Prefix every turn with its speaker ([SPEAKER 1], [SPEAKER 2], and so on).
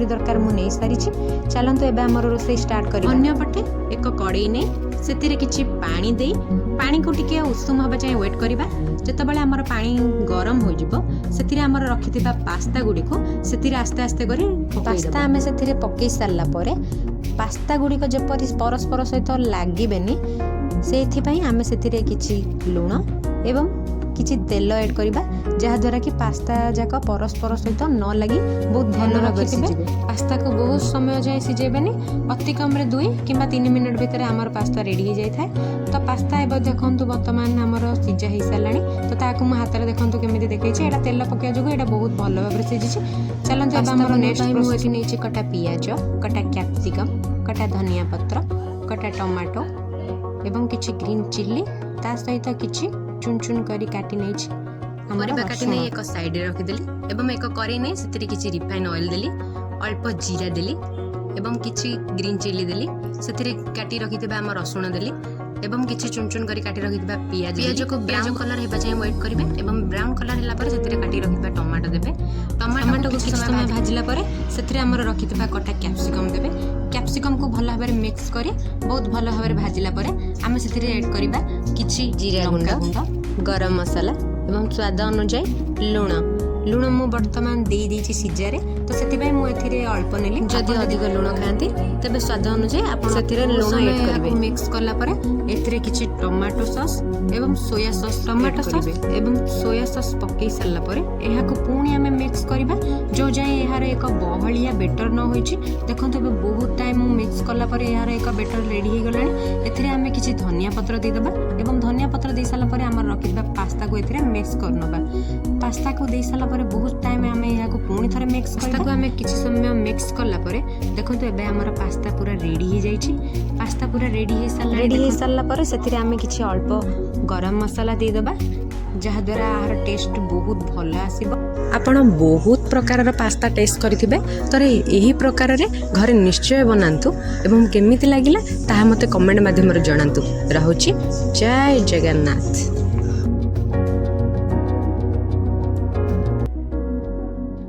[SPEAKER 1] सामग्री दरकार मु नहीं सारी चलतु एबे हमर रोषे स्टार्ट करी। अन्य पटे एक कड़ाई ने सेतिरे किछि पानी दे पानी को टिके उषुम हबा जाय वेट करबा। जेतबेले हमर पानी गरम हो जिवो सेतिरे हमर रखिथिबा पास्ता गुडी को सेतिरे आस्ते आस्ते करी पास्ता हमें सेतिरे पक्के सारला परे पास्ता गुडी को जेपरि परस्पर सहित लागिबेनी सेथिपई आमे सेतिरे किछि लूण एवं किछि तेल ऐड करबा जहा द्वारा कि पास्ता जाक परस्पर सहित न लगी बहुत भल भाबरे सिझिबे। पास्ता को बहुत समय जाय सिझेबेनी अति कम रे 2 किंबा 3 मिनिट भितर हमर पास्ता रेडी हो जाय थाए। तो पास्ता एबे देखंतु वर्तमान हमर सिझा ही सालानी तो ताकू मु हाथ रे देखंतु केमिति देखै छै एटा तेल पकिया जोगो एटा बहुत भल भाबरे सिझि छै। चलंतु एबे हमर नेक्स्ट प्रोसेस नै छै कटा पियाज कटा कैप्सिकम कटा धनिया पत्र कटा टमाटो एवं किछि ग्रीन चिल्ली ता सहित किछि चुन चुन करी काटी नै छी परिबा काटी नै एक साइड रे रखि देली एवं एक करी नै सेतिरे किछि रिफाइन ऑयल देली अल्प जीरा देली एवं किछि ग्रीन चिल्ली देली सेतिरे काटी रखितबा हम रसुण देली एवं किछि चुन चुन करी काटी रखितबा पियाज को ब्राउन कलर हेबा चाहे वेट करिवे एवं ब्राउन कलर हैला पर सेतिरे काटी रखितबा टमाटो देबे। टमाटो को किछि समय भाजिला पर सेतिरे हमर रखितबा कटा कैप्सिकम देबे। कैप्सिकम को भल भाबरे मिक्स करी बहुत भल भाबरे भाजिला पर आमे सेतिरे ऐड करिबा किछि जीरा गुंड गरम मसाला एवं स्वाद अनुसार लूण मु वर्तमान दे देछि सिजारे तो सेतिबे मु एथिरे अल्प नेली जदि अधिक लूण खांती तबे स्वाद अनुसार आपण सेतिरे लूण ऐड करिवे। मिक्स करला परे एथिरे किछि टमाटो सॉस एवं सोया सॉस टमाटो सॉस एवं सोया सॉस पक्के सारला परे एहा को पुणी हमें मिक्स करबा जो जाय एहार एक बहलिया बेटर न होइछि। देखंतु बे बहुत टाइम मु मिक्स करला परे एहार एक बेटर रेडी हो गलानी। एथिरे हमें किछि धनिया पत्र दे देबा एवं धनिया पत्र दे साला परे हमर रखिबा पास्ता को एथिरे मिक्स करनबा। पास्ता को दे साला परे बहुत टाइम हमें एहा को पुणी थरे मिक्स करबा को हमें किछि समय मिक्स करला परे देखंतु एबे हमर पास्ता पूरा रेडी हो जाइछि। पास्ता पूरा रेडी हे साला परे सेथिरे हमें किछि अल्प गरम मसाला दे देबा जहा द्वारा आहार टेस्ट बहुत भल आसीबो। आपण बहुत प्रकार पास्ता टेस्ट करिथिबे तरे एही प्रकार रे घरे निश्चय बनांतु एवं केमिति लागिला ताहा मते कमेंट माध्यम रे जणांतु। रहउची जय जगन्नाथ।